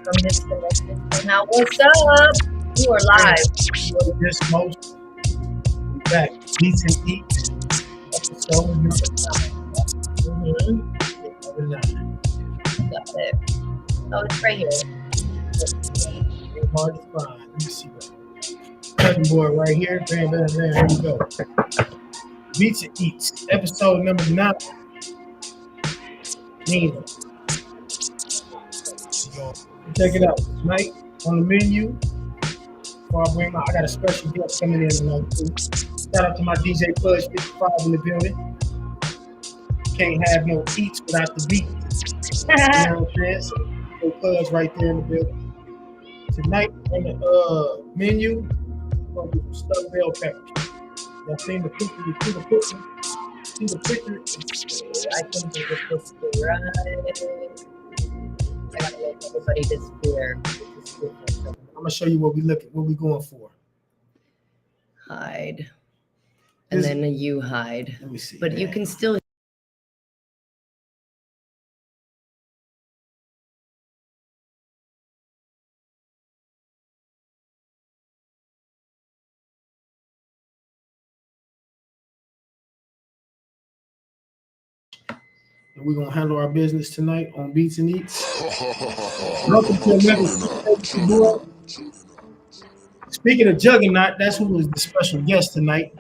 from disconnected. Now, what's up? You are live. This most back Beats and Eats episode number 9. Number 9. Got it. Oh, it's right here. It's hard to find. Let me see that. Cutting board right here. Bam, bam, bam. Here we go. Beats and Eats episode number 9. Nina. Check it out. Tonight on the menu. I got a special guest coming in tonight too. Shout out to my DJ Pudge 55 in the building. Can't have no eats without the beat. You know what I'm saying? So Pudge right there in the building. Tonight on the menu, we're gonna do some stuffed bell peppers. Y'all seen the picture? You see the picture? See the picture? I think it's right. I gotta let everybody disappear. I'm gonna show you what we going for. Hide. And then you hide. Let me see. But you can still. And we're gonna handle our business tonight on Beats and Eats. Welcome to another board. Speaking of Juggernaut, that's who was the special guest tonight.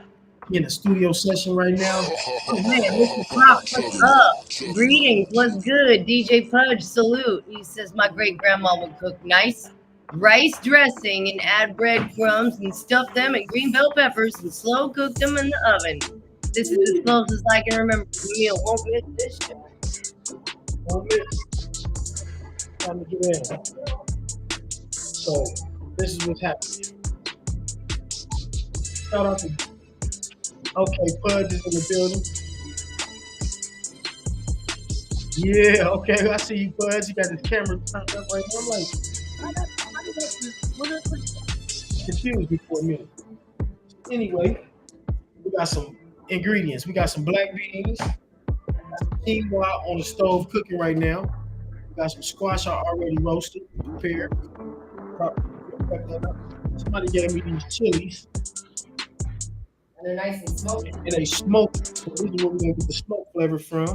He in the studio session right now. Oh man, Mr. Pop, what's up? Greetings, what's good? DJ Pudge, salute. He says my great grandma would cook nice rice dressing and add breadcrumbs and stuff them in green bell peppers and slow cook them in the oven. This is as close as I can remember the meal. Won't miss this shit. Won't miss. Time to get in. So this is what's happening. Shout out to Pudge is in the building. Yeah, okay, I see you, Pudge. You got this camera turned up right now. I'm like, what confused me for a minute. Anyway, we got some ingredients. We got some black beans, quinoa on the stove cooking right now. We got some squash I already roasted, prepared. Somebody gave me these chilies. And they're nice and smoky. And they smoke. So this is where we're gonna get the smoke flavor from.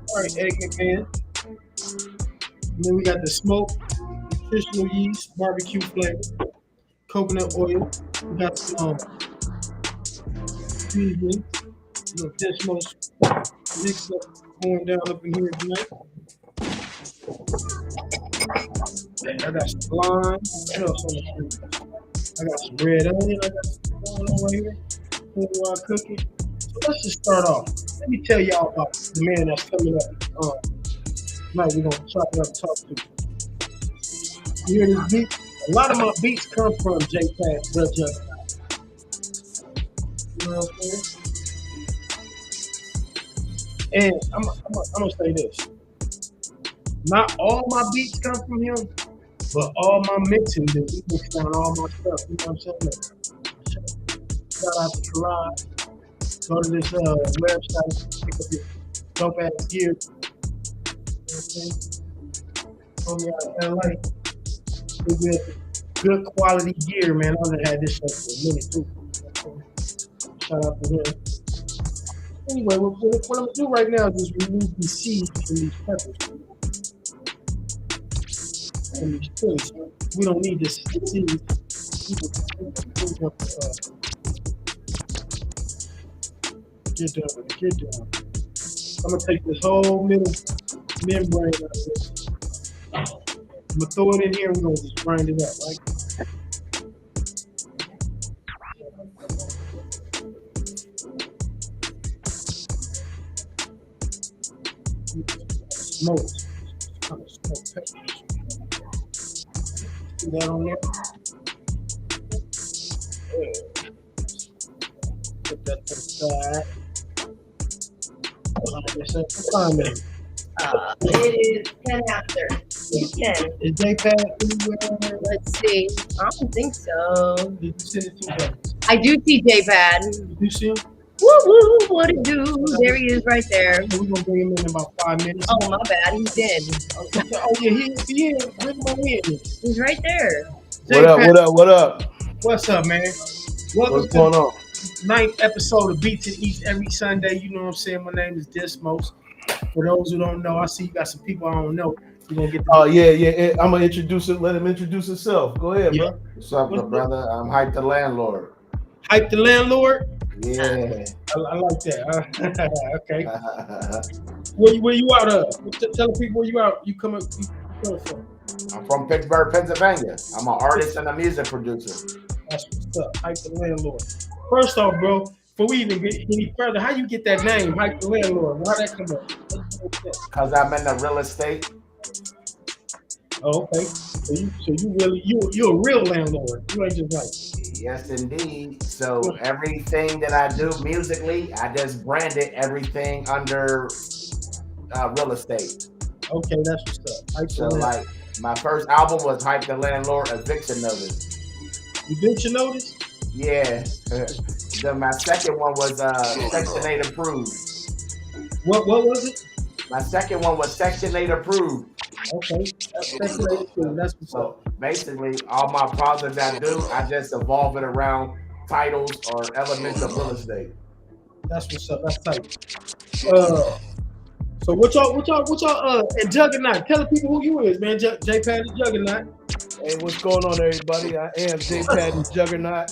All right, egg McMahon. And then we got the smoke, nutritional yeast, barbecue flavor, coconut oil. We got some seasoning. This most mixed up, going down up in here tonight. And I got some lime. What else on the street? I got some red onion. I got some going on right here. While cooking. So let's just start off. Let me tell y'all about the man that's coming up. Tonight we're gonna chop it up and talk to. You hear this beat? A lot of my beats come from J Pudge, the Juggernaut. You know what I'm saying? And I'm gonna say this. Not all my beats come from him, but all my mixing, he mixed down all my stuff. You know what I'm saying? Shout out to Karad. Go to this website, pick up your dope ass gear. You know what I'm saying? Told me out of LA. We get good quality gear, man. I done had this stuff for a minute too. Shout out to him. Anyway, what I'm gonna do right now is just remove these seeds from these peppers. And these chilies. We don't need this seeds. Get down. I'm gonna take this whole middle membrane out of this. I'm gonna throw it in here and we're gonna just grind it up, right? Smoke. Kind of smoke peppers. See that on there? Yeah. Put that to the side. What time is it? It is 10 after. It's 10. Is J-Pad anywhere? Let's see. I don't think so. Did you send it to me? I do see J-Pad. Did you see him? Woo woo, what it do? There he is right there. We're gonna bring him in about 5 minutes. Oh, my bad. He's in. Oh yeah, he is. Bring him on in. He's right there. Say, What up? Pat, What up? What up? what's up, man? Welcome What's going on? to the 9th episode of Beats and Eats every Sunday. You know what I'm saying? My name is Dismos. For those who don't know, I see you got some people I don't know. We're gonna get Oh yeah. I'm gonna introduce it. Let him introduce himself. Go ahead, Yeah. bro. What's up, What's brother? I'm Hype the Landlord. Hype the Landlord. Yeah. I like that. Okay. Where you out of? Tell the people where you out. You coming from? I'm from Pittsburgh, Pennsylvania. I'm an artist and a music producer. That's what's up. Hype the Landlord. First off, bro, before we even get any further, how you get that name, Hype the Landlord? How that come up? Because I'm in the real estate. Oh, okay. So you really you're a real landlord. You ain't just like. Yes, indeed. So everything that I do musically, I just branded everything under real estate. Okay, that's what's up. Hype So the like my first album was Hype the Landlord Eviction Notice. Eviction Notice? Yeah. Then my second one was Section 8 Approved. What was it? My second one was Section 8 Approved. Okay. That's what's up. So basically, all my projects I do, I just evolve it around titles or elements of real estate. That's what's up. That's tight. So what y'all and Juggernaut, tell the people who you is, man. J Pad and Juggernaut. Hey, what's going on, everybody? I am J Pad and Juggernaut,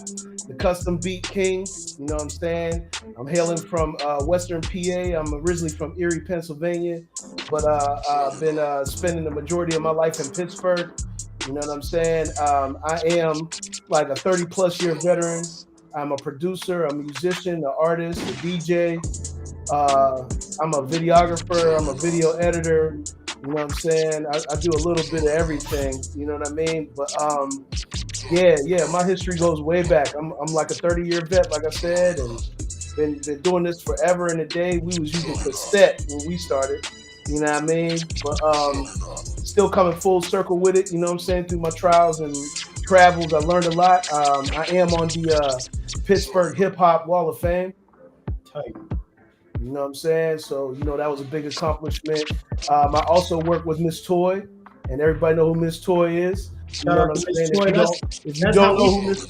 the custom beat king. You know what I'm saying? I'm hailing from Western PA. I'm originally from Erie, Pennsylvania, but I've been spending the majority of my life in Pittsburgh. You know what I'm saying? I am like a 30+ year veteran. I'm a producer, a musician, an artist, a DJ. I'm a videographer. I'm a video editor. You know what I'm saying? I do a little bit of everything. You know what I mean? But yeah, my history goes way back. I'm like a 30-year vet, like I said, and been doing this forever and a day. We was using cassette when we started. You know what I mean? But still coming full circle with it. You know what I'm saying? Through my trials and travels, I learned a lot. I am on the Pittsburgh Hip Hop Wall of Fame. Tight. You know what I'm saying? So, you know, that was a big accomplishment. I also work with Miss Toy, and everybody know who Miss Toy is. You know what I'm saying? If you don't know who Miss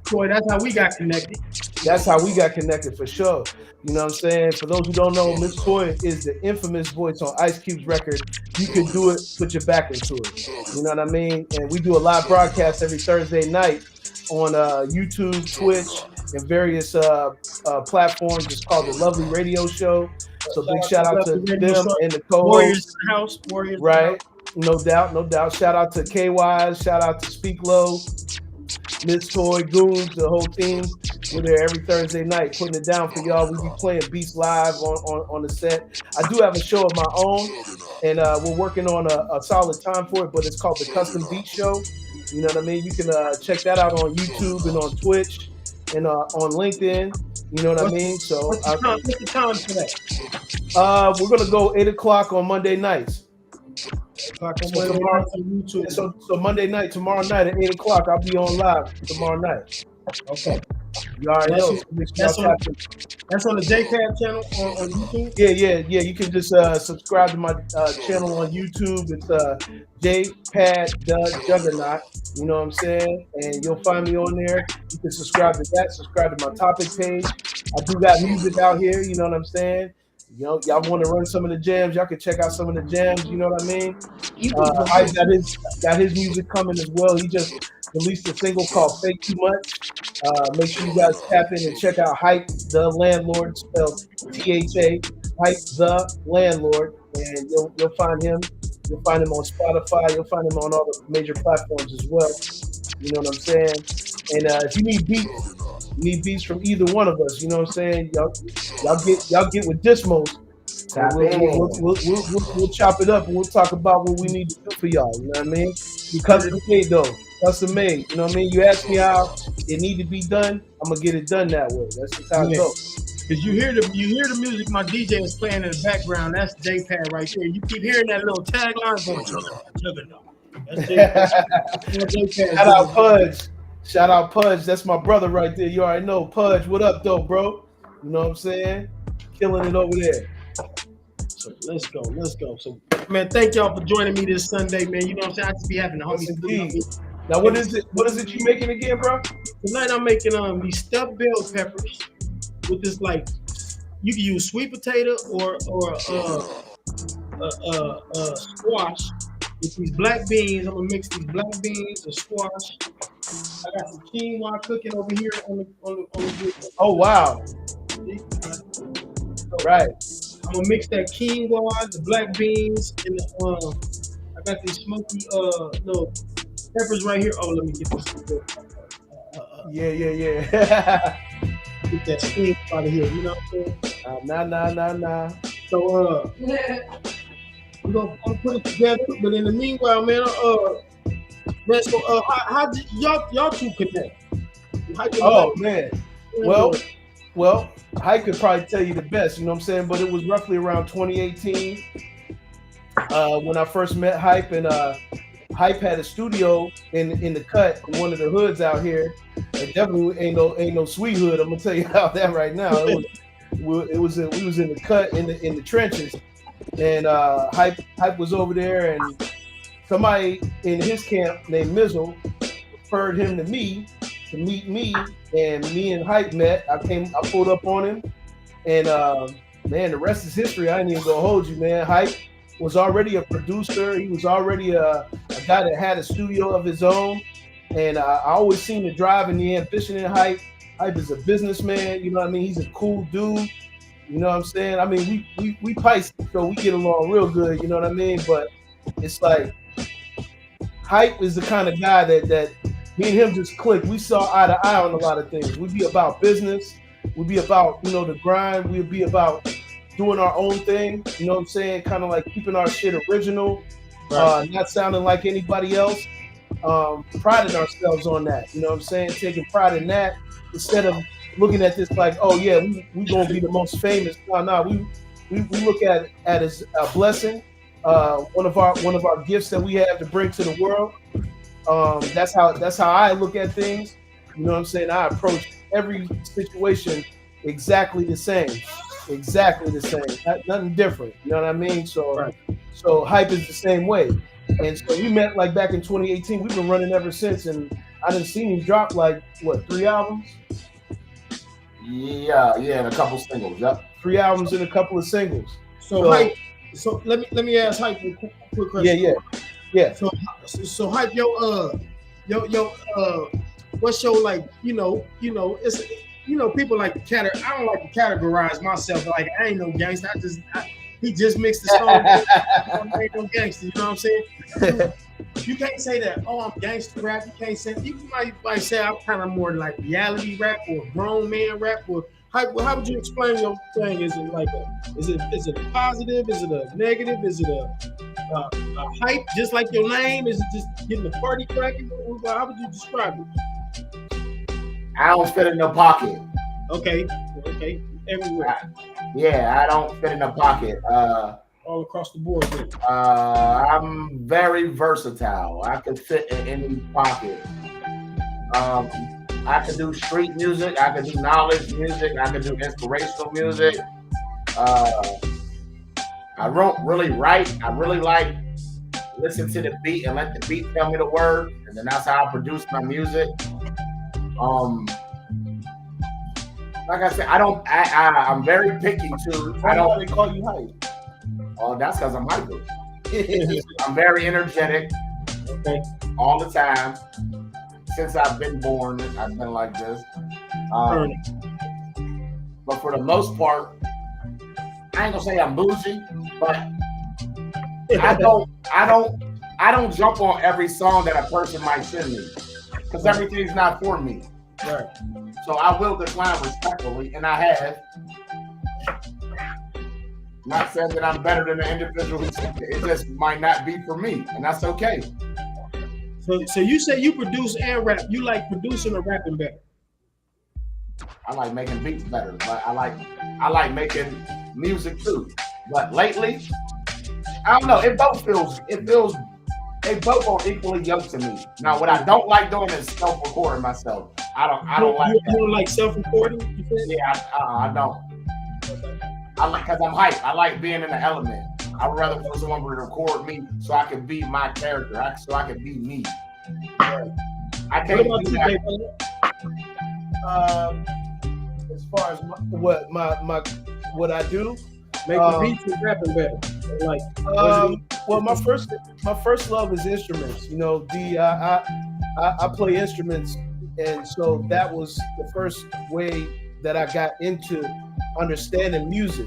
Toy, that's how we got connected. That's how we got connected for sure. You know what I'm saying? For those who don't know, Miss Toy is the infamous voice on Ice Cube's record. You can do it, put your back into it. You know what I mean? And we do a live broadcast every Thursday night on YouTube, Twitch, and various platforms. It's called The Lovely Radio Show. So big shout out to them and the co-hosts. Warriors in the house. Warriors. Right. No doubt. Shout out to KYs. Shout out to Speak Low, Miss Toy, Goons, the whole team. We're there every Thursday night putting it down for y'all. We be playing beats live on the set. I do have a show of my own, and we're working on a solid time for it, but it's called the Custom Beat Show. You know what I mean? You can check that out on YouTube and on Twitch and on LinkedIn. You know what I mean? So what's the time for that? we're gonna go 8 o'clock on Monday nights. So Monday night, tomorrow night at 8 o'clock, I'll be on live tomorrow night. Okay. You already know. That's on the JPad channel on YouTube? Yeah. You can just subscribe to my channel on YouTube. It's JPad the Juggernaut. You know what I'm saying? And you'll find me on there. You can subscribe to that. Subscribe to my topic page. I do got music out here. You know what I'm saying? You know, y'all want to run some of the jams, y'all can check out some of the jams, you know what I mean? I got his music coming as well. He just released a single called Fake Too Much. Make sure you guys tap in and check out Hype the Landlord, spelled THA, Hype the Landlord, and you'll find him. You'll find him on Spotify. You'll find him on all the major platforms as well. You know what I'm saying? And if you need beats from either one of us, you know what I'm saying? Y'all get with Dismos. We'll chop it up and we'll talk about what we need to do for y'all. You know what I mean? You custom made though. Custom made. You know what I mean? You ask me how it need to be done, I'm gonna get it done that way. That's just how it goes. Cause you hear the music my DJ is playing in the background. That's J-Pad right there. You keep hearing that little tagline going. That's J-Pad. Shout out Pudge. Shout out Pudge. That's my brother right there. You already know Pudge. What up, though, bro? You know what I'm saying? Killing it over there. So let's go. So man, thank y'all for joining me this Sunday, man. You know what I'm saying? I just be having the homies. Yes, now what is it you making again, bro? Tonight I'm making these stuffed bell peppers with this, like, you can use sweet potato or squash with these black beans. I'm gonna mix these black beans and squash. I got some quinoa cooking over here on the Oh wow. Right. I'm gonna mix that quinoa, the black beans, and I got these smoky little peppers right here. Oh, let me get this. Yeah. Get that steam out of here. You know what I'm saying? Nah. So I'm gonna put it together. But in the meanwhile, man, so how did y'all two connect? Oh man. Well, Hype could probably tell you the best, you know what I'm saying? But it was roughly around 2018 when I first met Hype, and Hype had a studio in the cut in one of the hoods out here. It definitely ain't no sweet hood. I'm gonna tell you about that right now. We was in the cut in the trenches, and Hype was over there, and somebody in his camp named Mizzle referred him to me to meet me, and me and Hype met. I pulled up on him, and man, the rest is history. I ain't even gonna hold you, man. Hype was already a producer. He was already a guy that had a studio of his own, and I always seen the drive and the ambition in Hype. Hype is a businessman, you know what I mean? He's a cool dude, you know what I'm saying? I mean, we Pisces, so we get along real good, you know what I mean? But it's like, Hype is the kind of guy that me and him just click. We saw eye to eye on a lot of things. We'd be about business. We'd be about, the grind. We'd be about doing our own thing. You know what I'm saying? Kind of like keeping our shit original, right. Not sounding like anybody else. Priding ourselves on that. You know what I'm saying? Taking pride in that instead of looking at this like, oh yeah, we gonna be the most famous. No, we look at it as a blessing. One of our gifts that we have to bring to the world. That's how I look at things. You know what I'm saying? I approach every situation exactly the same. Nothing different. You know what I mean? So Hype is the same way. And so we met like back in 2018. We've been running ever since, and I done seen him drop like 3 albums? Yeah, and a couple singles. Yep. 3 albums and a couple of singles. So Hype. So let me ask Hype a quick question. Yeah. So Hype, what's your, like, it's people like to I don't like to categorize myself like I ain't no gangster. He just mixed the song. I ain't no gangster. You know what I'm saying? You can't say that. Oh, I'm gangster rap. You can't say. You might say I'm kind of more like reality rap or grown man rap. Or how would you explain your thing? Is it like is it a positive? Is it a negative? Is it a hype? Just like your name? Is it just getting the party cracking? How would you describe it? I don't fit in no pocket. Okay. Everywhere. I don't fit in a pocket. All across the board. Then. I'm very versatile. I can fit in any pocket. I can do street music. I can do knowledge music. I can do inspirational music. I don't really write. I really like listen to the beat and let the beat tell me the word, and then that's how I produce my music. Like I said, I'm very picky too. Why don't they call you Hype? Oh, that's because I'm hyper. I'm very energetic all the time. Since I've been born, I've been like this. But for the most part, I ain't gonna say I'm bougie, but I don't jump on every song that a person might send me because everything's not for me. Right. So I will decline respectfully, and I have. Not saying that I'm better than the individual who sent it. It just might not be for me, and that's okay. So you say you produce and rap. You like producing or rapping better? I like making beats better, but I like making music too. But lately, I don't know. They both are equally yoked to me. Now, what I don't like doing is self-recording myself. I don't like You that. don't like self-recording? You said? Yeah, I don't. I like because I'm hype. I like being in the element. I would rather for someone to record me so I can be my character, so I can be me. I What can't about do you, that. As far as what I do, Making beats and rapping better. Like, well, my first love is instruments. You know, I play instruments, and so that was the first way that I got into understanding music.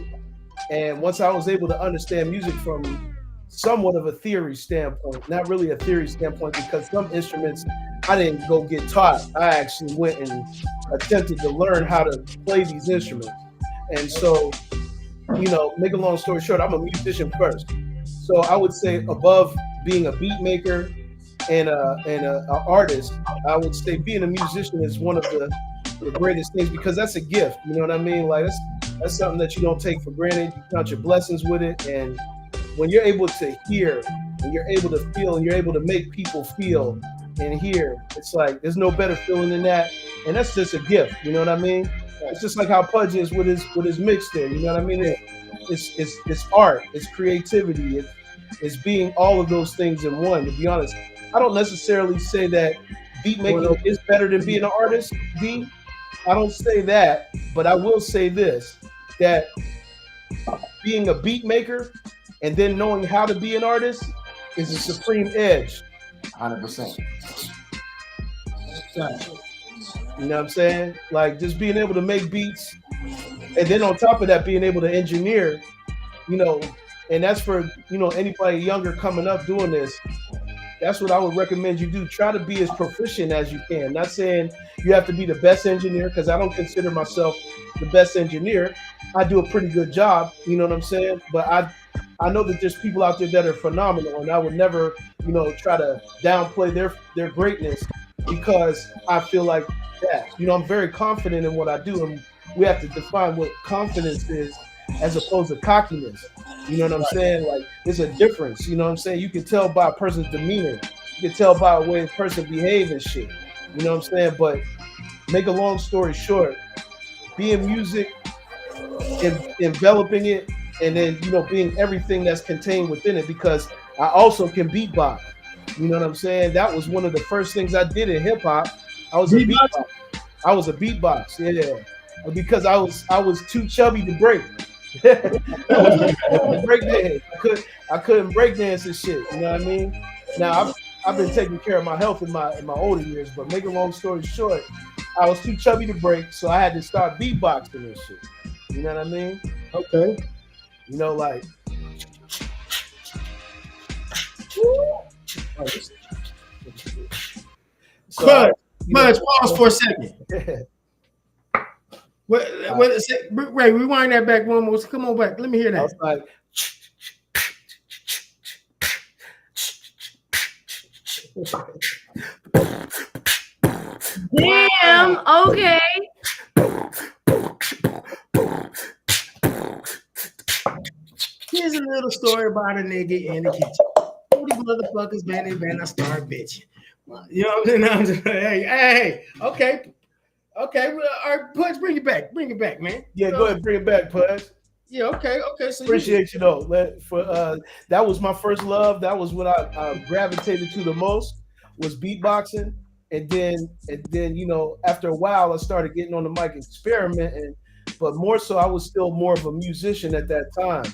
And once I was able to understand music from somewhat of a theory standpoint, not really a theory standpoint, because some instruments I didn't go get taught. I actually went and attempted to learn how to play these instruments. And so, you know, make a long story short, I'm a musician first. So I would say above being a beat maker and a artist, I would say being a musician is one of the greatest things, because that's a gift. You know what I mean? Like that's something that you don't take for granted. You count your blessings with it, and when you're able to hear, and you're able to feel, and you're able to make people feel and hear, it's like there's no better feeling than that, and that's just a gift. You know what I mean? It's just like how Pudge is with his mix there. You know what I mean? It's art, it's creativity, it's being all of those things in one. To be honest, I don't necessarily say that beat making is better than being an artist, D. I don't say that, but I will say this, that being a beat maker and then knowing how to be an artist is a supreme edge. 100%. You know what I'm saying? Like just being able to make beats, and then on top of that, being able to engineer, you know, and that's for, you know, anybody younger coming up doing this. That's what I would recommend you do. Try to be as proficient as you can. Not saying you have to be the best engineer, because I don't consider myself the best engineer. I do a pretty good job, you know what I'm saying? But I know that there's people out there that are phenomenal, and I would never, you know, try to downplay their greatness, because I feel like that. You know, I'm very confident in what I do, and we have to define what confidence is as opposed to cockiness. You know what I'm saying? Like, there's a difference. You know what I'm saying? You can tell by a person's demeanor. You can tell by the way a person behaves and shit. You know what I'm saying? But make a long story short, being music, enveloping it, and then, you know, being everything that's contained within it, because I also can beatbox. You know what I'm saying? That was one of the first things I did in hip hop. I was a beatbox, yeah. Because I was too chubby to break. Break dance. I couldn't break dance and shit. You know what I mean? Now I've been taking care of my health in my older years, but make a long story short, I was too chubby to break, so I had to start beatboxing and shit. You know what I mean? Okay. You know, like. So, Pudge, pause for a second. Ray, rewind that back one more. Come on back. Let me hear that. I was like, Damn. Okay. Here's a little story about a nigga in the kitchen. All these motherfuckers, man, I start bitching. You know what I'm saying? Hey, okay. Okay, well, all right, Pudge, bring it back, man. Yeah, go ahead, bring it back, Pudge. Yeah, okay. So appreciate you though. That was my first love. That was what I gravitated to the most, was beatboxing, and then you know, after a while, I started getting on the mic, experimenting, but more so, I was still more of a musician at that time.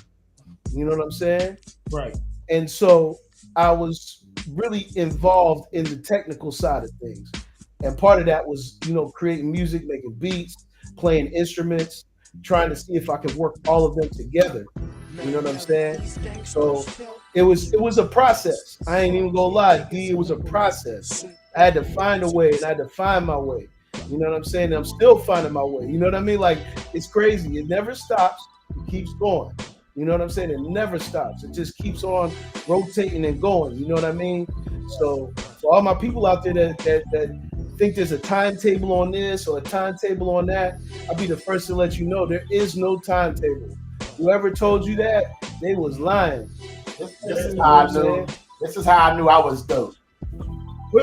You know what I'm saying? Right. And so I was really involved in the technical side of things. And part of that was, you know, creating music, making beats, playing instruments, trying to see if I could work all of them together. You know what I'm saying? So it was a process. I ain't even gonna lie, D, it was a process. I had to find a way, and I had to find my way. You know what I'm saying? And I'm still finding my way. You know what I mean? Like, it's crazy. It never stops. It keeps going. You know what I'm saying? It never stops. It just keeps on rotating and going. You know what I mean? So for all my people out there that think there's a timetable on this or a timetable on that, I'll be the first to let you know there is no timetable. Whoever told you that, they was lying. This is how I knew I was dope.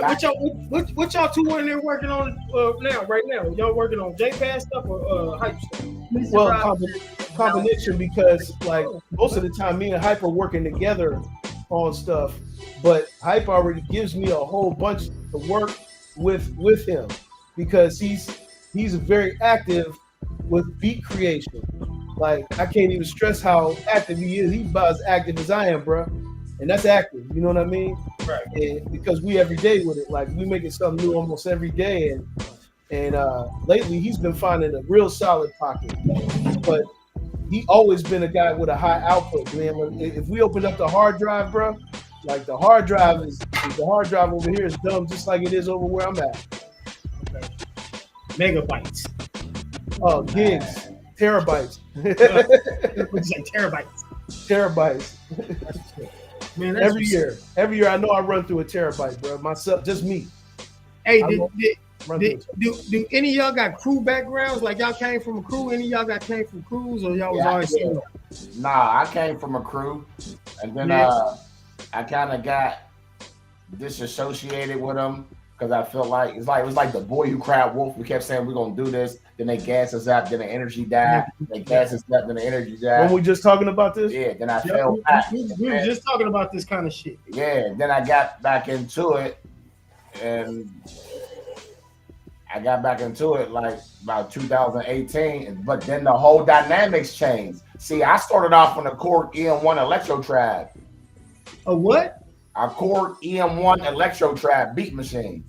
What y'all two in there working on now? Right now, y'all working on J-Pad stuff or hype stuff? Well, combination because like most of the time, me and Hype are working together on stuff, but Hype already gives me a whole bunch to work with him because he's very active with beat creation. Like I can't even stress how active he is. He's about as active as I am, bro. And that's active, you know what I mean? Right. And because we every day with it, like we making something new almost every day, and lately he's been finding a real solid pocket. But he always been a guy with a high output, man. If we open up the hard drive, bro, like the hard drive over here is dumb, just like it is over where I'm at. Okay. Megabytes. Oh, gigs, terabytes. What'd you say? Terabytes. Terabytes. Man, every year I know I run through a terabyte, bro. Myself, just me. Hey, do any of y'all got crew backgrounds? Like y'all came from a crew? Any of y'all came from crews, or y'all was always solo? Nah, I came from a crew, and then I kind of got disassociated with them because I felt like it was like the boy who cried wolf. We kept saying we're gonna do this, then they gas us up, then the energy died. They gas us up, then the energy died. When we just talking about this? Yeah, then I fell back. We were just talking about this kind of shit. Yeah, then I got back into it, and I got back into it like about 2018, but then the whole dynamics changed. See, I started off on a Korg EM1 Electro Trap. A what? A Korg EM1 Electro Trap beat machine.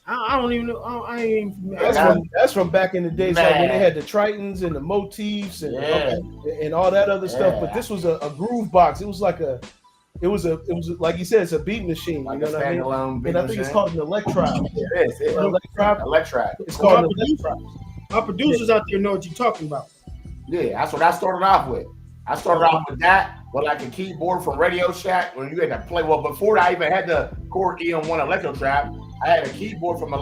I don't even know. I ain't even. That's from back in the days, like when they had the Tritons and the motifs and all that other stuff. But this was a groove box. It was like it was like you said, it's a beat machine. Like you know what I mean? And I think it's called an Electrop. It is. Electrop. It's called an Electrop. My producers out there know what you're talking about. Yeah, that's what I started off with. I started off with that, with like a keyboard from Radio Shack when you had to play. Well, before I even had the Korg EM1 Electro Trap, I had a keyboard from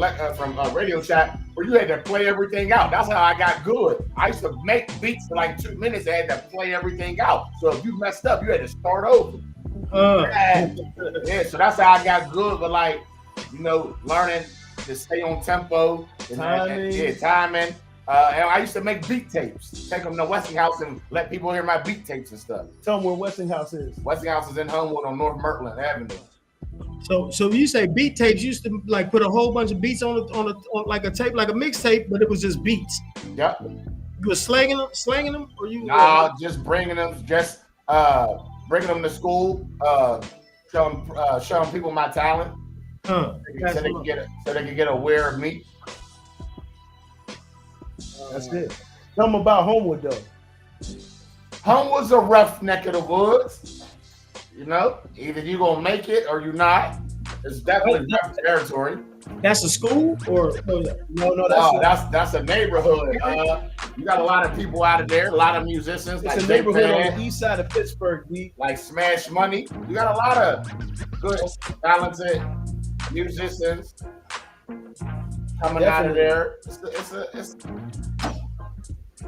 Radio Shack where you had to play everything out. That's how I got good. I used to make beats for like 2 minutes. I had to play everything out. So if you messed up, you had to start over. Yeah, so that's how I got good. But like, learning to stay on tempo, timing. And I used to make beat tapes. Take them to Westinghouse and let people hear my beat tapes and stuff. Tell them where Westinghouse is. Westinghouse is in Homewood on North Mertland Avenue. So you say beat tapes, you used to like put a whole bunch of beats on like a tape, like a mixtape, but it was just beats. Yep. You were slanging them, or you? Nah, just bringing them to school, showing people my talent, so they can get aware of me. That's it. Tell them about Homewood though. Homewood's a rough neck of the woods. Either you gonna make it or you're not. It's definitely rough territory. That's a school or no? That's a neighborhood. You got a lot of people out of there, a lot of musicians. It's like a neighborhood on the east side of Pittsburgh. Like Smash Money. You got a lot of good, talented musicians coming out of there.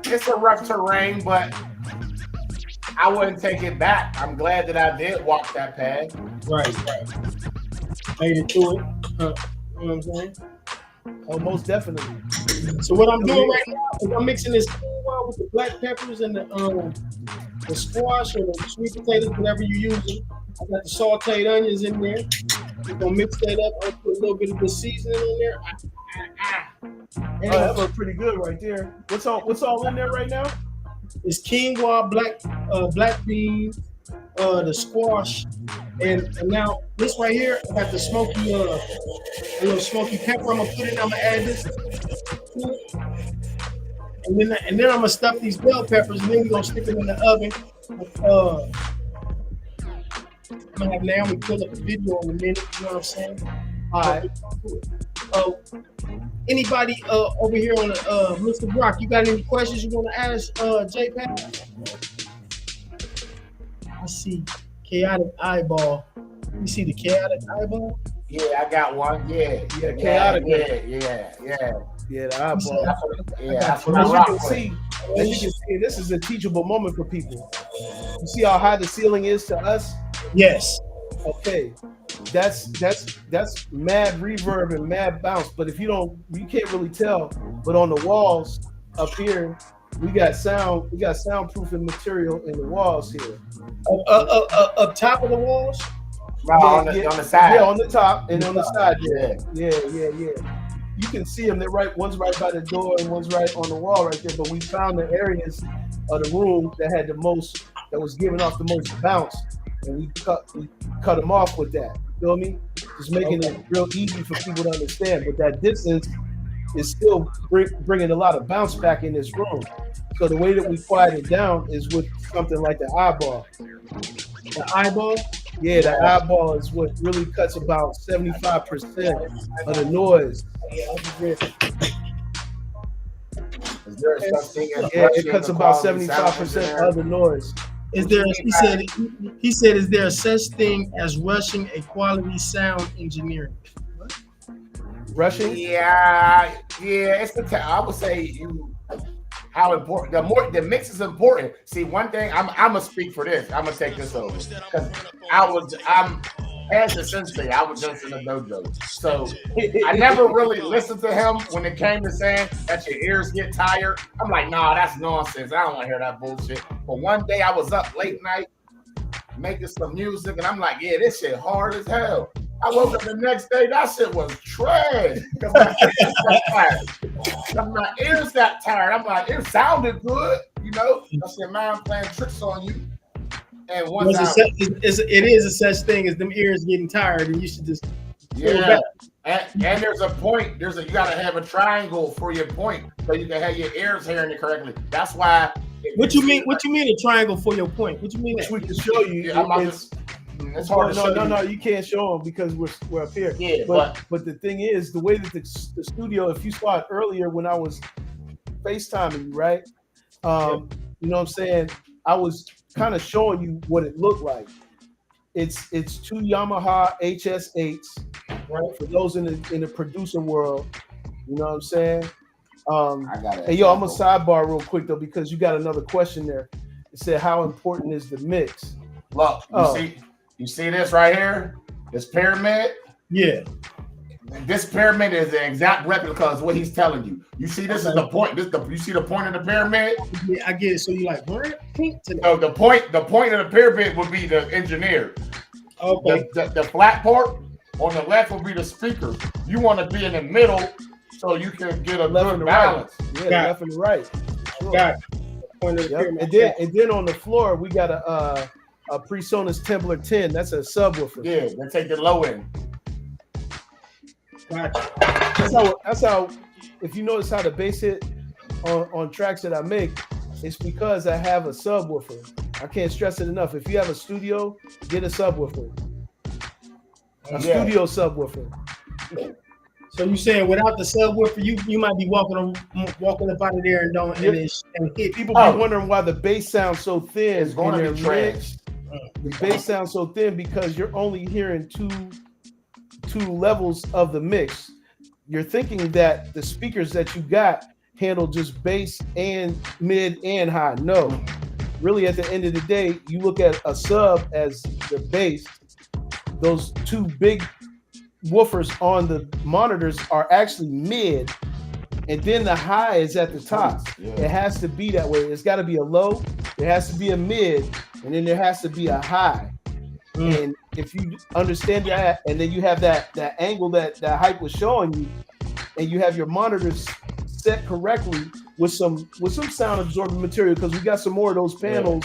It's a rough terrain, but I wouldn't take it back. I'm glad that I did walk that path. Right. Made it to it. You know what I'm saying? Oh, most definitely. So what I'm doing right now is I'm mixing this with the black peppers and the squash or the sweet potatoes, whatever you're using. I got the sauteed onions in there. We're gonna mix that up. I'll put a little bit of the seasoning in there. That looks pretty good right there. What's all in there right now? It's quinoa, black beans, the squash, and now this right here, I got the smoky, a little smoky pepper. I'm gonna put in. I'm gonna add this, and then I'm gonna stuff these bell peppers, and then we're gonna stick them in the oven. I'm gonna have Naomi pull up a video in a minute. You know what I'm saying? All right. Anybody over here on Mr. Brock, you got any questions you want to ask J-Pad? I see chaotic eyeball. You see the chaotic eyeball? Yeah, I got one. Yeah, chaotic. Yeah, the eyeball. That's what I rock with. As you can see, this is a teachable moment for people. You see how high the ceiling is to us? Yes. Okay, that's mad reverb and mad bounce. But if you can't really tell. But on the walls up here, we got soundproofing material in the walls here. Up top of the walls. No, on the side. Yeah, on the top and on the side. Yeah. You can see them. They're right. One's right by the door and one's right on the wall right there. But we found the areas of the room that had the most, that was giving off the most bounce, and we cut them off with that. You feel me? Just making it real easy for people to understand. But that distance is still bringing a lot of bounce back in this room. So the way that we quiet it down is with something like the eyeball. The eyeball? Yeah, the eyeball is what really cuts about 75% of the noise. Is there such thing as it cuts about 75% of the noise. Is there? He said, is there such thing as rushing a quality sound engineering? Rushing? Yeah. It's I would say how important the mix is important. See, one thing I'm gonna speak for this. I'm gonna take this over because I'm as a sensei. I was just in a dojo, so I never really listened to him when it came to saying that your ears get tired. I'm like, nah, that's nonsense. I don't want to hear that bullshit. But one day I was up late night making some music, and I'm like, yeah, this shit hard as hell. I woke up the next day, that shit was trash. Because my ears got tired. I'm like, it sounded good, you know. I said, man, I'm playing tricks on you. And once it is a such thing as them ears getting tired, and you should just and there's a point. You gotta have a triangle for your point, so you can have your ears hearing it correctly. That's why. What you mean a triangle for your point? What you mean? Which we can show you. It's hard to show no, you can't show them because we're up here. Yeah, but the thing is, the way that the studio, if you saw it earlier when I was FaceTiming you, right? You know what I'm saying? I was kind of showing you what it looked like. It's two Yamaha HS8s, right? For those in the producer world, you know what I'm saying? I got it. Hey, yo, I'm gonna sidebar real quick though because you got another question there. It said, how important is the mix? Look, you see this right here? This pyramid? Yeah. This pyramid is the exact replica of what he's telling you. You see, this is the point. You see the point of the pyramid? Yeah, I get it. So you like, what? No, the point of the pyramid would be the engineer. Okay. The flat part on the left will be the speaker. You want to be in the middle so you can get a good balance. Right. Yeah, left and the right. Sure. Got it. Point of the pyramid. And then on the floor we got a PreSonus Templar 10. That's a subwoofer. Yeah, then take the low end. Gotcha. That's how. If you notice how the bass hit on tracks that I make, it's because I have a subwoofer. I can't stress it enough. If you have a studio, get a subwoofer. Studio subwoofer. So you saying without the subwoofer, you might be walking up out of there and hit. People be wondering why the bass sounds so thin. It's going to be trash. The bass sounds so thin because you're only hearing two levels of the mix. You're thinking that the speakers that you got handle just bass and mid and high. No, really at the end of the day, you look at a sub as the bass. Those two big woofers on the monitors are actually mid, and then the high is at the top. Yeah. It has to be that way. It's got to be a low, there has to be a mid, and then there has to be a high. And if you understand that, and then you have that angle that Hype was showing you, and you have your monitors set correctly with some sound absorbing material, because we got some more of those panels.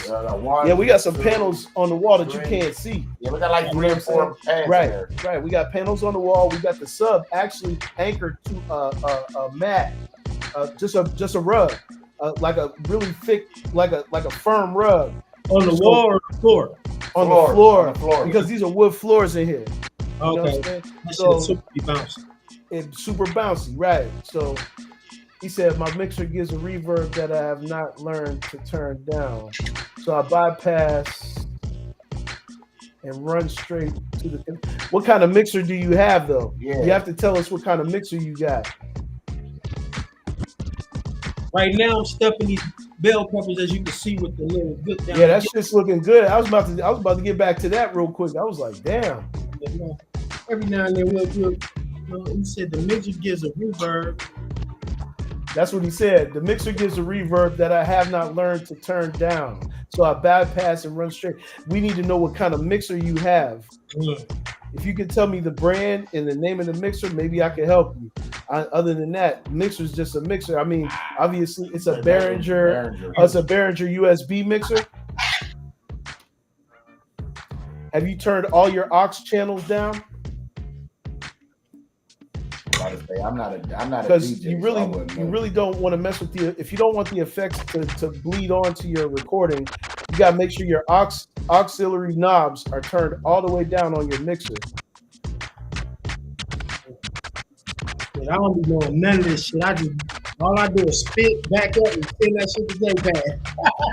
We got some panels on the wall that you can't see. Yeah, we got like 3 or 4 pads there. Right. We got panels on the wall. We got the sub actually anchored to a mat, just a rug, like a really thick, like a firm rug. On the wall or the floor? On the floor, because these are wood floors in here. Okay. So super bouncy. It's super bouncy, right? So he said my mixer gives a reverb that I have not learned to turn down. So I bypass and run straight to the. What kind of mixer do you have though? Yeah. You have to tell us what kind of mixer you got. Right now I'm stuffing these bell peppers, as you can see with the little good down. Yeah, that shit's looking good. I was about to get back to that real quick. I was like, damn. Every now and then we'll do. He said the mixer gives a reverb. That's what he said. The mixer gives a reverb that I have not learned to turn down. So I bypass and run straight. We need to know what kind of mixer you have. If you can tell me the brand and the name of the mixer, maybe I can help you. Other than that, mixer's just a mixer. I mean, obviously it's a Behringer. It's a Behringer USB mixer. Have you turned all your aux channels down? I'm not a because DJ, you really don't want to mess with if you don't want the effects to bleed onto your recording, you gotta make sure your auxiliary knobs are turned all the way down on your mixer. I don't be doing none of this shit. All I do is spit, back up, and send that shit to J-Pad.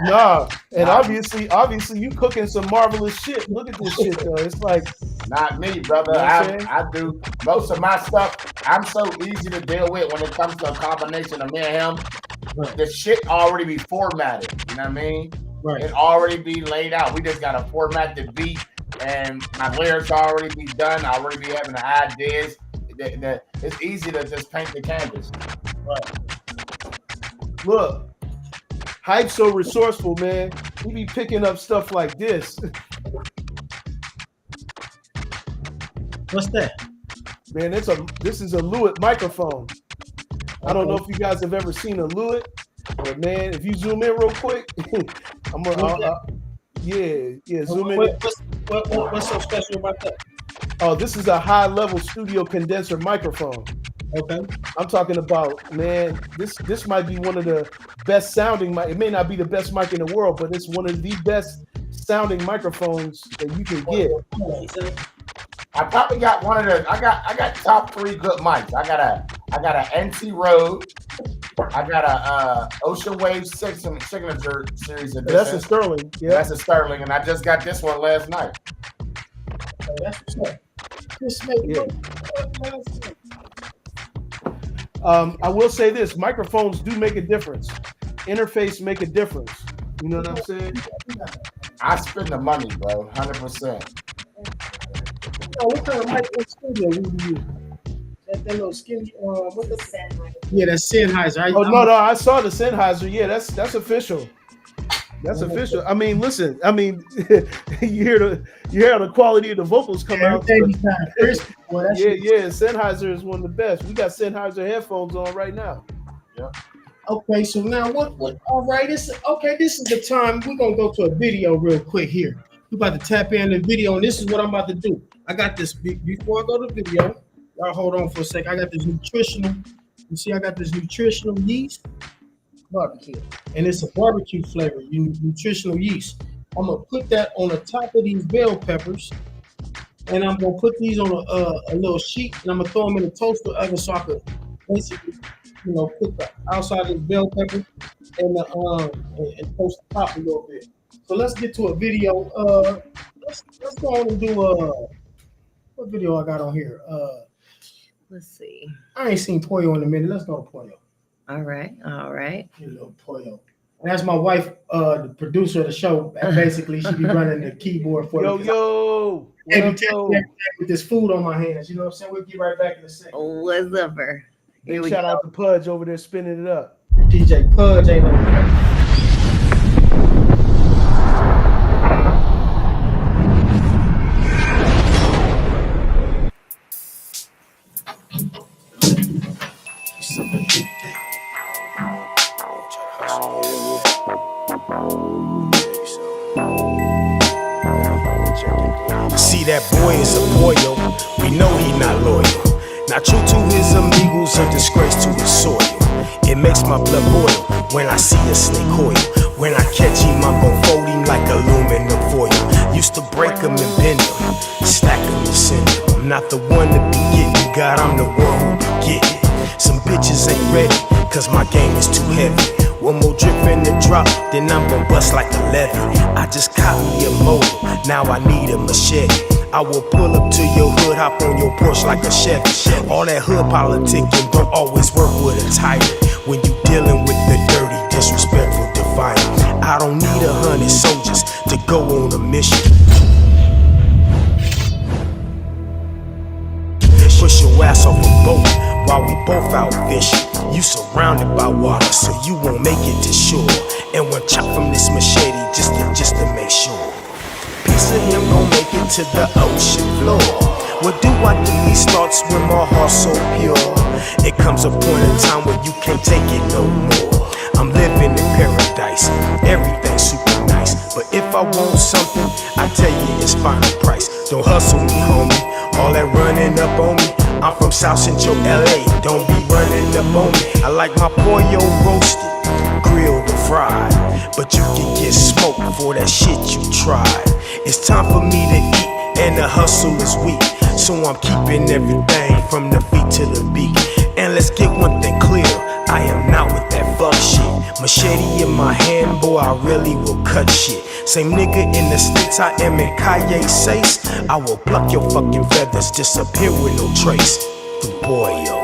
Nah, and obviously you cooking some marvelous shit. Look at this shit though. It's like not me, brother. You know I do most of my stuff. I'm so easy to deal with when it comes to a combination of me and him. Right. The shit already be formatted. You know what I mean? Right. It already be laid out. We just gotta format the beat, and my lyrics already be done. I already be having the ideas. It's easy to just paint the canvas. Right. Look, Hype's so resourceful, man. He be picking up stuff like this. What's that? Man, this is a Lewitt microphone. I don't know if you guys have ever seen a Lewitt, but man, if you zoom in real quick, I'm gonna zoom in. What's so special about that? Oh, this is a high-level studio condenser microphone. Okay. I'm talking about, man, this might be one of the best sounding it may not be the best mic in the world, but it's one of the best sounding microphones that you can get. I probably got one of the I got top 3 good mics. I got a NT Rode. I got a Ocean Wave 6 Signature Series edition. That's a Sterling. Yeah. That's a Sterling, and I just got this one last night. Oh, that's what's up. I will say this: microphones do make a difference. Interface make a difference. You know what I'm saying? I spend the money, bro, 100%. What kind of mic in studio we use? That little skinny. What's the Sennheiser? Yeah, that's Sennheiser. No, I saw the Sennheiser. Yeah, that's official. That's official. I mean, listen. I mean, you hear the quality of the vocals come out. Yeah. Sennheiser is one of the best. We got Sennheiser headphones on right now. Yeah. Okay, so now what? All right, this is the time. We're gonna go to a video real quick here. We're about to tap in the video, and this is what I'm about to do. I got this before I go to video. Y'all hold on for a sec. I got this nutritional. You see, I got this nutritional yeast. Barbecue, and it's a barbecue flavor, nutritional yeast. I'm gonna put that on the top of these bell peppers, and I'm gonna put these on a little sheet, and I'm gonna throw them in the toaster oven so I could basically, put the outside of this bell pepper and and toast the top a little bit. So let's get to a video. Let's go on and do what video I got on here. Let's see. I ain't seen Pollo in a minute. Let's go to Pollo. All right. You little Pollo. And that's my wife, the producer of the show. And basically, she be running the keyboard for me. Yo. With this food on my hands. You know what I'm saying? We'll get right back in a second. What's up, Here shout out to Pudge over there spinning it up. DJ Pudge ain't no. See, that boy is a boyo. We know he not loyal. Not true to his amigos, a disgrace to his soil. It makes my blood boil when I see a snake coil. When I catch him, I'm gon' fold him like aluminum foil. Used to break him and bend him, stack him and send him. I'm not the one to be getting God, I'm the one who be getting. Some bitches ain't ready, cause my game is too heavy. One more drip in the drop, then I'm gon' bust like a levy. I just caught me a motor, now I need a machete. I will pull up to your hood, hop on your Porsche like a Chevy. All that hood politicking don't always work with a tyrant. When you dealing with the dirty, disrespectful, defiant. I don't need 100 soldiers to go on a mission. Push your ass off a boat while we both out fishing. You surrounded by water, so you won't make it to shore. And one chop from this machete just to make sure. Piece of him gon' make it to the ocean floor. What do I do? These thoughts when my heart's so pure. It comes a point in time where you can't take it no more. I'm living in paradise, everything's super nice. But if I want something, I tell you it's final price. Don't hustle me, homie, all that running up on me. I'm from South Central LA, don't be running up on me. I like my pollo roasted, grilled or fried, but you can get smoked for that shit you tried. It's time for me to eat, and the hustle is weak. So I'm keeping everything from the feet to the beak. And let's get one thing clear, I am not with that fuck shit. Machete in my hand, boy, I really will cut shit. Same nigga in the States, I am in Calle 6. I will pluck your fucking feathers, disappear with no trace. Boy, yo.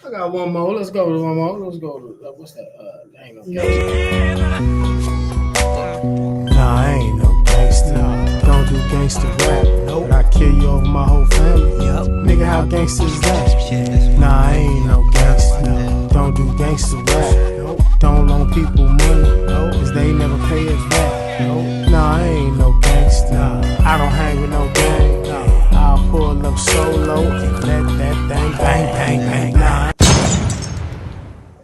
I got one more. Let's go to one more. Let's go to what's that? Ain't no gangster. Nah, I ain't no gangster. Don't do gangster rap. Nope. But I kill you over my whole family. Yep. Nigga, how gangster is that? Nah, I ain't no gangster. Don't do gangster rap. Nope. Don't loan people money. Nope. Cause they never pay us back. Nope. Nah, I ain't no gangster. I don't hang with no gang. I'll pull up solo and let that thing bang, bang, bang. Nah.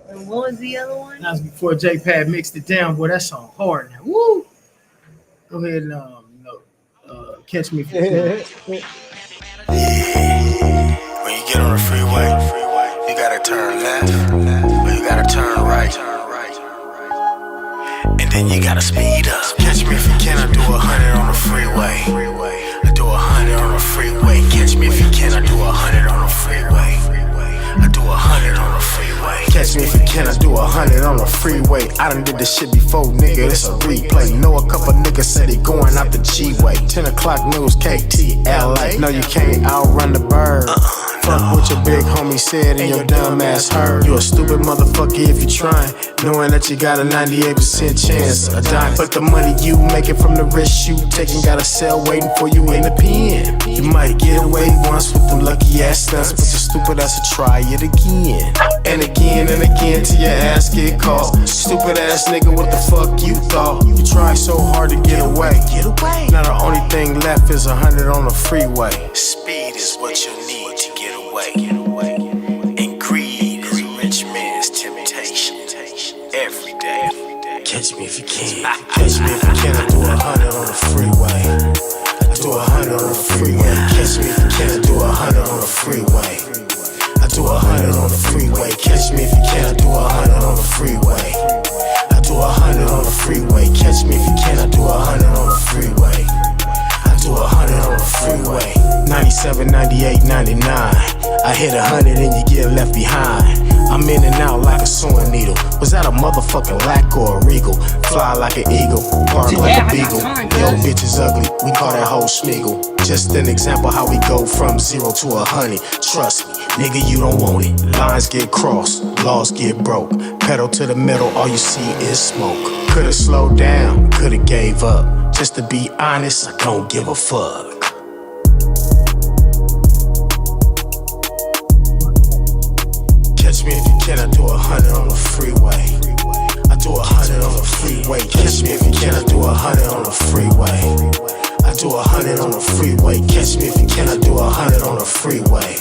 And what was the other one? That was before J Pad mixed it down. Boy, that song hard now. Woo! Go ahead and catch me. When you get on the freeway, you gotta turn left, or you gotta turn right, and then you gotta speed up. Catch me if you can, I do 100 on the freeway. I do 100 on the freeway. Catch me if you can, I do 100 on the freeway. I do 100 on the freeway. Catch me if you can, I do 100 on the freeway. I done did this shit before, nigga, it's a replay. Know a couple niggas said they going out the G-way. 10 o'clock news, KTLA. No, you can't outrun the bird. Fuck what your big homie said and your dumb ass heard. You a stupid motherfucker if you trying, knowing that you got a 98% chance of dying. But the money you making from the risk you taking got a cell waiting for you in the pen. You might get away once with them lucky ass stunts, but you're stupid as to try it again. And again and again till your ass get caught. Stupid ass nigga, what the fuck you thought? You tried so hard to get away. Now the only thing left is 100 on the freeway. Speed is what you need to get away. And greed is a rich man's temptation. Every day. Catch me if you can. Catch me if you can. I do 100 on the freeway. I do 100 on the freeway. Catch me if you can. I do 100 on the freeway. I do 100 on the freeway. Catch me if you can. I do 100 on the freeway. I do 100 on the freeway. Catch me if you can. I do 100 on the freeway. I do 100 on the freeway. 97, 98, 99. I hit 100 and you get left behind. I'm in and out like a sewing needle. Was that a motherfucking lack or a regal? Fly like an eagle, bark like a beagle. Yo, bitch is ugly, we call that hoe Schmeagle. Just an example how we go from 0 to 100. Trust me, nigga, you don't want it. Lines get crossed, laws get broke. Pedal to the metal, all you see is smoke. Could've slowed down, could've gave up. Just to be honest, I don't give a fuck. Catch me if you can, I do 100 on the freeway. I do 100 on the freeway. Catch me if you can, I do 100 on the freeway. I do 100 on the freeway. Catch me if you can, I do 100 on the freeway.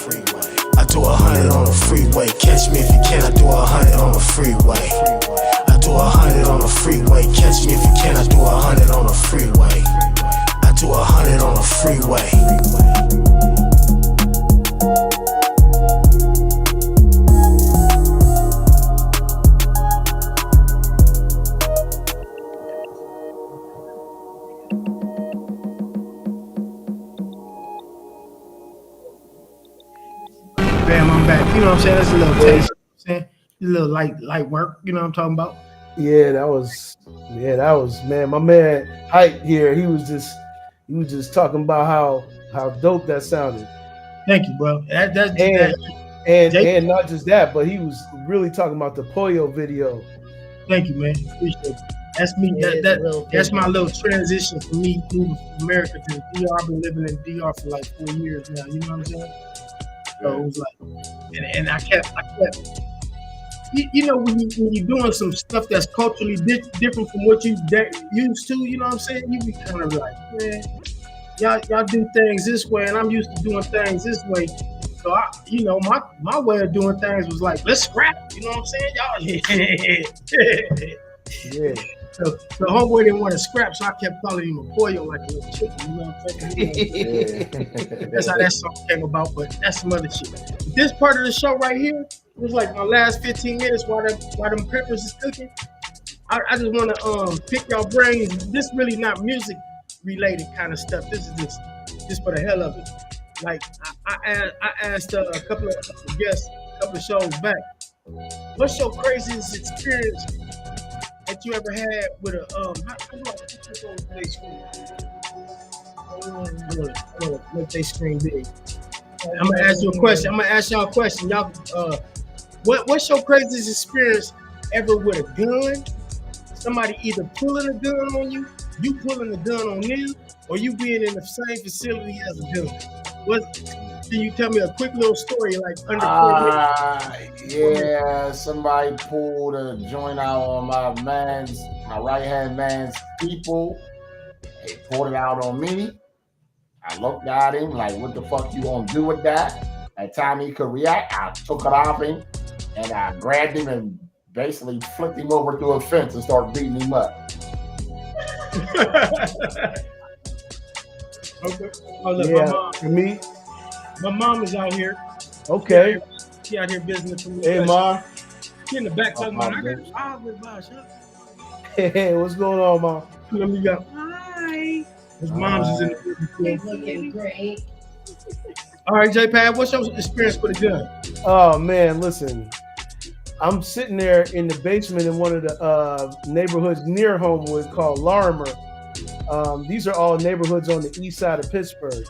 I do 100 on the freeway. Catch me if you can, I do 100 on the freeway. I do 100 on the freeway. Catch me if you can, I do 100 on the freeway. I do 100 on the freeway. Bam, I'm back. You know what I'm saying? That's a little taste. You know what I'm saying? A little light work. You know what I'm talking about? Yeah, that was man. My man Hype here, he was just talking about how dope that sounded. Thank you, bro. And not just that, but he was really talking about the Pollo video. Thank you, man. Appreciate it. That's me. That's my little transition for me moving from America to the DR. I've been living in the DR for like 4 years now. You know what I'm saying? So it was like, and I kept. You know, when you're doing some stuff that's culturally different from what you used to, you know what I'm saying? You be kind of like, man, y'all do things this way, and I'm used to doing things this way. So my way of doing things was like, let's scrap. You know what I'm saying, y'all? Yeah. So the homeboy didn't want to scrap, so I kept calling him a pollo like a little chicken. You know what I'm saying? That's how that song came about, but that's some other shit. But this part of the show right here, it was like my last 15 minutes while them peppers is cooking. I just want to pick y'all brains. This really not music related kind of stuff. This is just for the hell of it. Like I asked a couple of guests a couple of shows back, what's your craziest experience that you ever had with a how do I put this on the big screen? I'm gonna make their screen big. I'm gonna ask you a question. I'm gonna ask y'all a question. Y'all, what's your craziest experience ever with a gun? Somebody either pulling a gun on you, you pulling a gun on them, or you being in the same facility as a gun. Can you tell me a quick little story, like under 4 minutes? Yeah, somebody pulled a joint out on my right-hand man's people. They pulled it out on me. I looked at him like, what the fuck you gonna do with that? By the time he could react, I took it off him and I grabbed him and basically flipped him over through a fence and started beating him up. Okay. Oh, look, me. My mom is out here. Okay. She out here visiting. Hey, Ma. She in the back talking about, I got five with Bosh. Hey, what's going on, Ma? Let me go. Hi. His mom's is in the business. Looking great. All right, J-Pad, what's your experience with a gun? Oh, man, listen. I'm sitting there in the basement in one of the neighborhoods near Homewood called Larimer. These are all neighborhoods on the east side of Pittsburgh.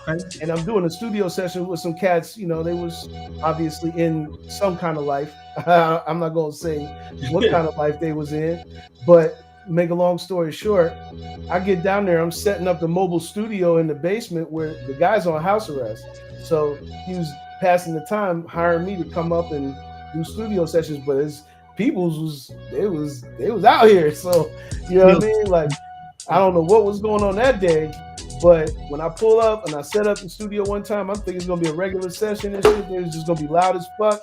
Okay. And I'm doing a studio session with some cats. You know, they was obviously in some kind of life. I'm not going to say what kind of life they was in, but make a long story short, I get down there. I'm setting up the mobile studio in the basement where the guy's on house arrest. So he was passing the time, hiring me to come up and do studio sessions. But his peoples was out here. So you know what I mean? Like, I don't know what was going on that day. But when I pull up and I set up the studio one time, I'm thinking it's gonna be a regular session and shit. It was just gonna be loud as fuck.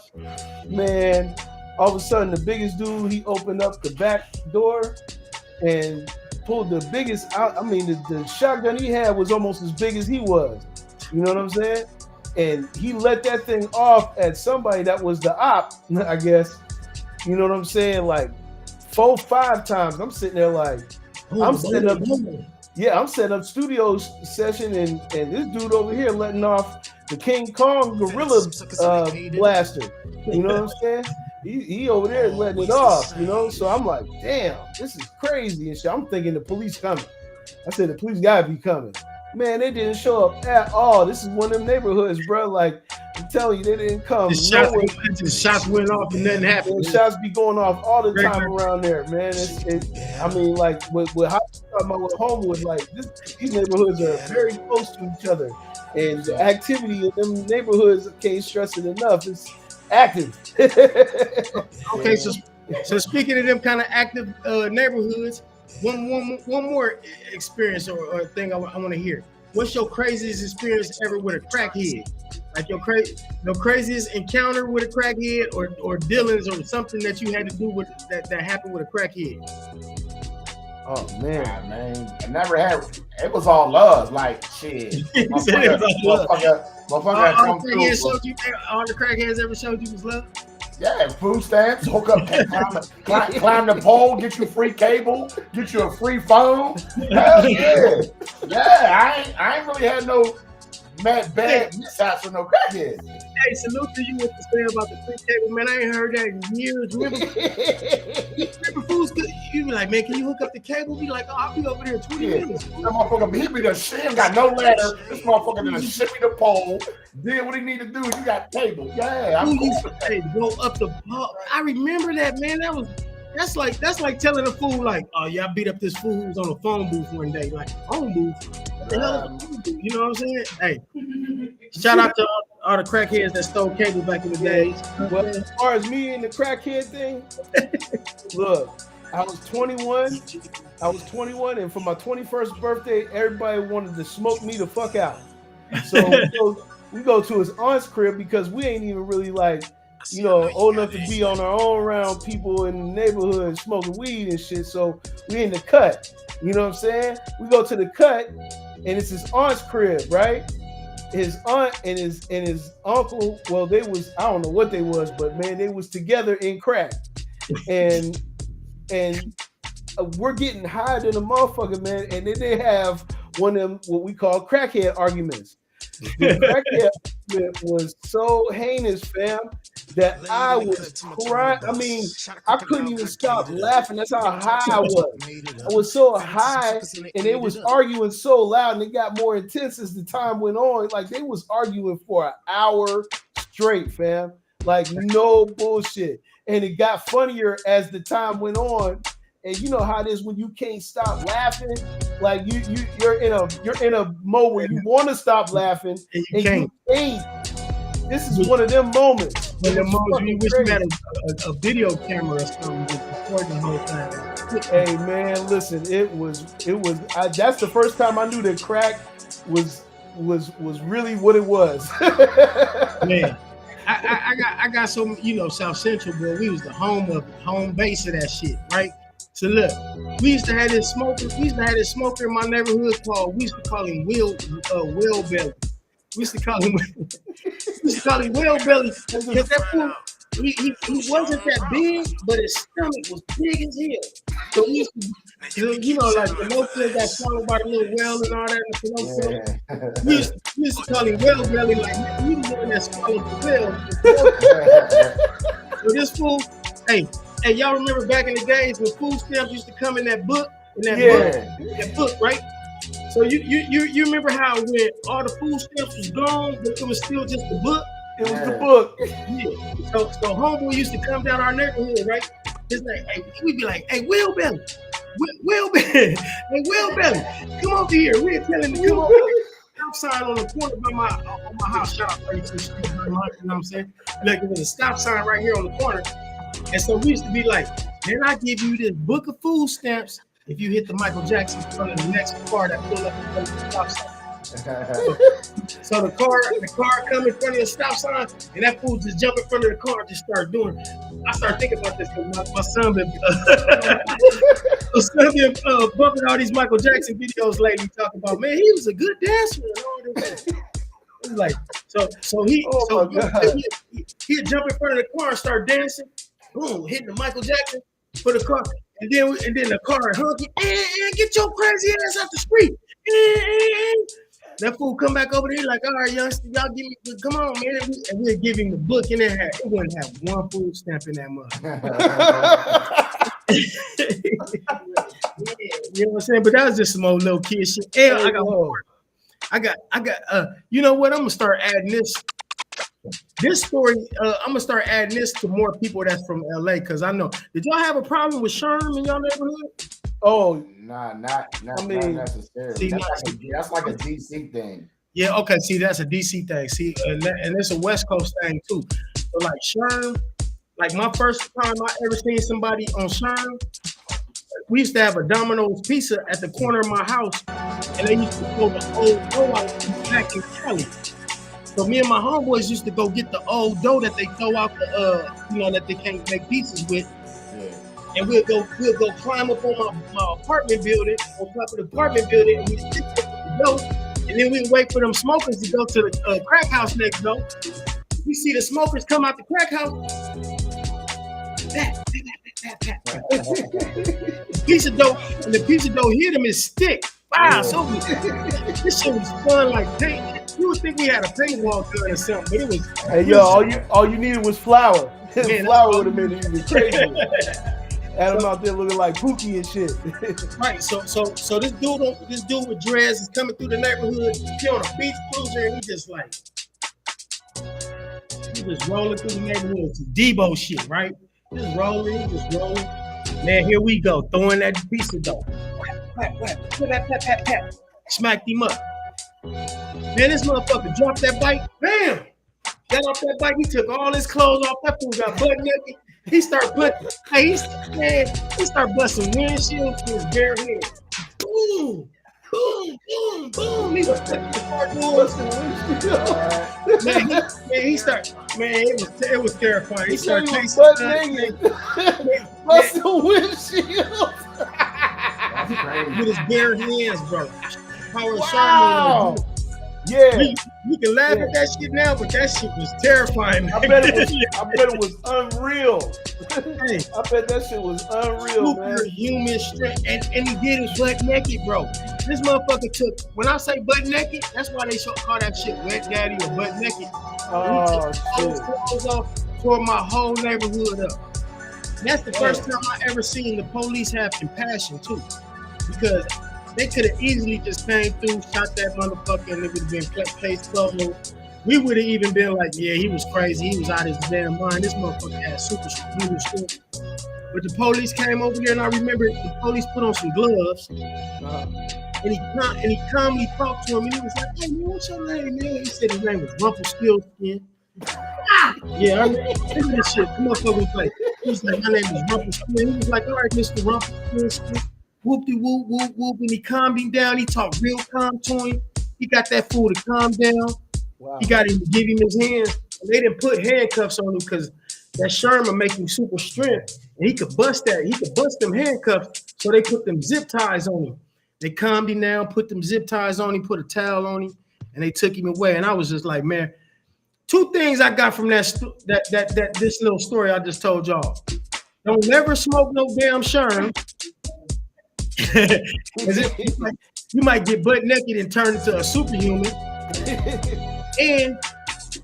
Man, all of a sudden the biggest dude, he opened up the back door and pulled the biggest out. I mean, the shotgun he had was almost as big as he was. You know what I'm saying? And he let that thing off at somebody that was the op, I guess. You know what I'm saying? Like 4-5 times. I'm sitting there like, I'm setting up studio session and this dude over here letting off the King Kong gorilla blaster. You know what I'm saying? He over there letting it off, you know? So I'm like, damn, this is crazy and shit. I'm thinking the police coming. I said, the police gotta be coming. Man, they didn't show up at all. This is one of them neighborhoods, bro. Like, I'm telling you, they didn't come. The shots went off and nothing happened. The shots be going off all the time around there, man. I mean, like, with how you talking about with Homewood, like, these neighborhoods are very close to each other. And the activity in them neighborhoods, I can't stress it enough, it's active. Okay, so speaking of them kind of active neighborhoods, one more experience or thing I want to hear. What's your craziest experience ever with a crackhead? Like your craziest encounter with a crackhead or dealings or something that you had to do with that happened with a crackhead? Oh man, I never had. It was all love, like shit. All the crackheads ever showed you was love? Yeah, food stamps, hook up, climb the pole, get you free cable, get you a free phone. Hell yeah. Yeah, I ain't really had no bad mishaps with no crackheads. Hey, salute to you with the say about the free cable, man. I ain't heard that in years. Remember fools, you be like, man, can you hook up the cable? Be like, oh, I'll be over there in 20 minutes. That motherfucker, he be the shit. He got no ladder. This motherfucker done ship me the pole. Did what he need to do. You got cable. Yeah, I'm Who used to go up the pole? I remember that, man. That's like telling a fool like, oh yeah, I beat up this fool who was on a phone booth one day. Like, phone booth? What the hell is a phone booth? You know what I'm saying? Hey, shout out to all the crackheads that stole cable back in the days. Well, as far as me and the crackhead thing, look, I was 21, and for my 21st birthday, everybody wanted to smoke me the fuck out. So we go to his aunt's crib because we ain't even really like, you know, old enough to be on our own around people in the neighborhood smoking weed and shit. So we in the cut. You know what I'm saying? We go to the cut, and it's his aunt's crib, right? His aunt and his uncle, well, they was, I don't know what they was, but man, they was together in crack. And we're getting higher than a motherfucker, man. And then they have one of them, what we call crackhead arguments. The crackhead argument was so heinous, fam, that I was crying. I mean, I couldn't even stop laughing. That's how high I was. I was so high, and they was arguing so loud, and it got more intense as the time went on. Like, they was arguing for an hour straight, fam. Like, no bullshit. And it got funnier as the time went on. And you know how it is when you can't stop laughing. Like you're in a mode where you want to stop laughing and you can't. This is one of them moments. One of them moments you wish you had a video camera or something to record the whole time. Hey man, listen, it was. That's the first time I knew that crack was really what it was. Man. I got some, you know, South Central, boy. We was the home base of that shit, right? So look, we used to have this smoker in my neighborhood we used to call him Will Belly. We used to call him Will Belly because that fool, he wasn't that big, but his stomach was big as hell. So we used to, you know, like the Pinocchio got swallowed by the little well and all that. We used to call him Will Belly, like we the one that swallowed the well. So this fool, hey, y'all remember back in the days when food stamps used to come in that book, book, right? So you remember how when all the food stamps was gone, but it was still just the book? It was the book. Yeah. So homeboy used to come down our neighborhood, right? It's like, hey, we'd be like, hey, Will Belly, hey, Will Belly, come over here. We're telling him to come over here. Stop sign on the corner by my house. Shout out 32 Street, you know what I'm saying? Like, there was a stop sign right here on the corner. And so we used to be like, then I give you this book of food stamps if you hit the Michael Jackson in front of the next car that pull up in front of the stop sign. So the car come in front of the stop sign, and that fool just jump in front of the car and just start doing. I start thinking about this because my son been bumping all these Michael Jackson videos lately, talking about, man, he was a good dancer and all this. It's like he'd jump in front of the car and start dancing, boom, hitting the Michael Jackson for the car, and then the car honking, get your crazy ass out the street. That fool come back over there like, all right, youngster, y'all give me, come on, man. And we'll give him the book, and it wouldn't have one food stamp in that mug. You know what I'm saying? But that was just some old little kid shit. And I got, you know what? I'm gonna start adding this story. I'm gonna start adding this to more people that's from LA, because I know. Did y'all have a problem with Sherm in y'all neighborhood? Oh, not necessarily. That's like a DC thing. Yeah, okay. See, that's a DC thing. See, and it's a West Coast thing too. But like Sherm, like my first time I ever seen somebody on Sherm, we used to have a Domino's pizza at the corner of my house, and they used to throw the old dough out back in Cali. So me and my homeboys used to go get the old dough that they throw out the that they can't make pizzas with. And we'll go climb up on my apartment building, on top of the apartment building, and we stick the dough. And then we wait for them smokers to go to the crack house next door. We see the smokers come out the crack house. The piece of dough hit them is stick. Wow, so this shit was fun like paint. You would think we had a paintball gun or something, but it was. Hey yo, all you needed was flour. Man, flour would have been even crazy. Had him out there looking like Pookie and shit. Right. So this dude with dreads is coming through the neighborhood. He on a beach cruiser and he just rolling through the neighborhood. Some Debo shit, right? Just rolling. Man, here we go, throwing that piece of dough. Pat. Smacked him up. Man, this motherfucker dropped that bike. Bam! Got off that bike. He took all his clothes off. That fool got butt naked. He start busting windshields with his bare hand. Boom, boom, boom, boom. He was touching the car doors. It was terrifying. He started chasing busting windshields with his bare hands, bro. Wow. Yeah. You can laugh at that shit now, but that shit was terrifying. I bet it was unreal. Hey, I bet that shit was unreal, man. Human strength, and he did it butt naked, bro. This motherfucker took. When I say butt naked, that's why they call that shit wet daddy or butt naked. Oh he took all his clothes off, tore my whole neighborhood up. And that's the first time I ever seen the police have compassion too, because they could have easily just came through, shot that motherfucker, and it would have been case closed. We would have even been like, yeah, he was crazy. He was out of his damn mind. This motherfucker had superhuman strength. But the police came over there, and I remember the police put on some gloves. And he calmly talked to him, and he was like, hey, man, what's your name, man? He said his name was Rumpelstiltskin. Yeah, I remember this shit. The motherfucker was like, my name is Rumpelstiltskin. He was like, all right, Mr. Rumpelstiltskin. Whoop-de-whoop, whoop, whoop, and he calmed him down. He talked real calm to him. He got that fool to calm down. Wow. He got him to give him his hands. They didn't put handcuffs on him because that Sherman make him super strength, and he could bust that. He could bust them handcuffs, so they put them zip ties on him. They calmed him down, put them zip ties on him, put a towel on him, and they took him away. And I was just like, man, two things I got from this little story I just told y'all. Don't never smoke no damn Sherm. You might get butt naked and turn into a superhuman. And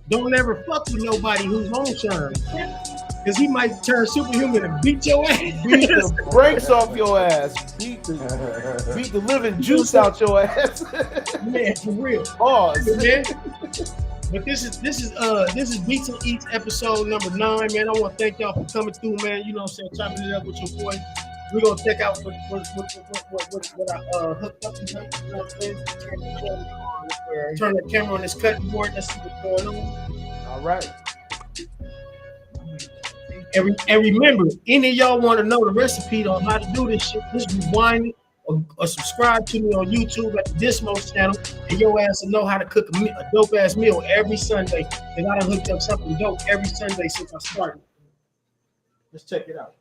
don't ever fuck with nobody who's on Sherm, because he might turn superhuman and beat your ass. Beat the brakes off your ass. Beat the living juice out your ass. Man, for real. Pause. Man. But this is Beats and Eats episode number 9, man. I want to thank y'all for coming through, man. You know what I'm saying? Chopping it up with your boy. We're gonna check out what I hooked up tonight. You know what I'm saying? Turn the camera on this cutting board. Let's see what's going on. All right. And remember, any of y'all want to know the recipe on how to do this shit, just rewind it or subscribe to me on YouTube at the Dismos channel, and your ass will know how to cook a dope ass meal every Sunday. And I done hooked up something dope every Sunday since I started. Let's check it out.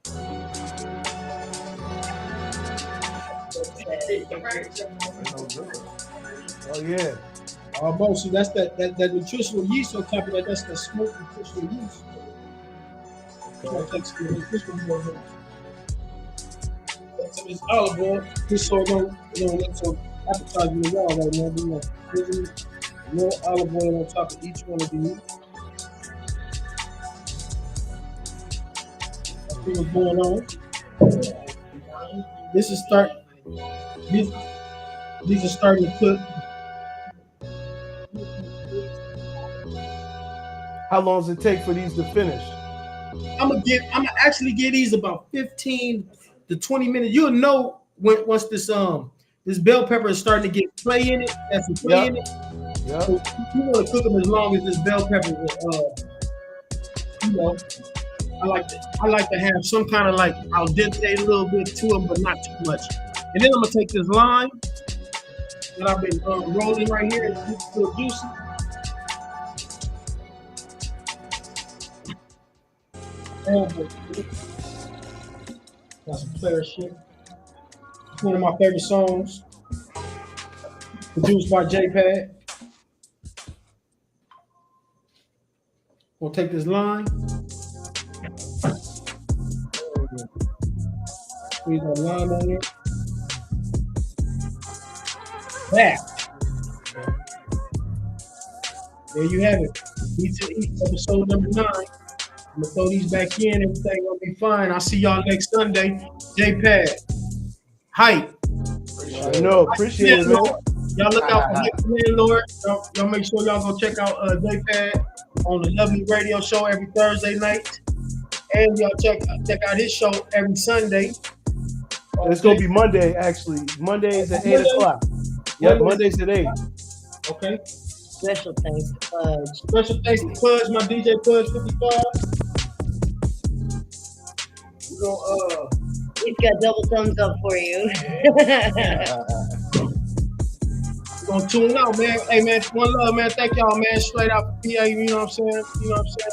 Oh yeah. Almost. So that's that nutritional yeast on top of that. That's the smoked nutritional yeast. Okay. So it's olive oil. Just so it don't look so appetizing to y'all right now. There's more olive oil on top of each one of these. That's what's going on. These are starting to cook. How long does it take for these to finish? I'm gonna actually get these about 15 to 20 minutes. You'll know once this bell pepper is starting to get play in it. That's some play in it. Yeah. So you want to cook them as long as this bell pepper I like to have some kind of like al dente a little bit to them, but not too much. And then I'm gonna take this lime that I've been rolling right here. It's still juicy. Got some player shit. It's one of my favorite songs. Produced by JPad. We'll take this lime. Squeeze that lime on it. Back. There you have it. Beats and Eats, episode number 9. I'm gonna throw these back in. Everything gonna be fine. I'll see y'all next Sunday. J-Pad. Hype. I know, appreciate it, man. Y'all look out for Hype Landlord. Y'all make sure y'all go check out J-Pad on the Lovely Radio Show every Thursday night. And y'all check out his show every Sunday. It's gonna be Monday, actually. Mondays at 8 o'clock. Yep, Mondays at 8. Okay. Special thanks to Pudge. Special thanks to Pudge, my DJ Pudge 55. We're gonna He's got double thumbs up for you. we're gonna tune out, man. Hey man, one love, man. Thank y'all, man. Straight out for PA, you know what I'm saying? You know what I'm saying?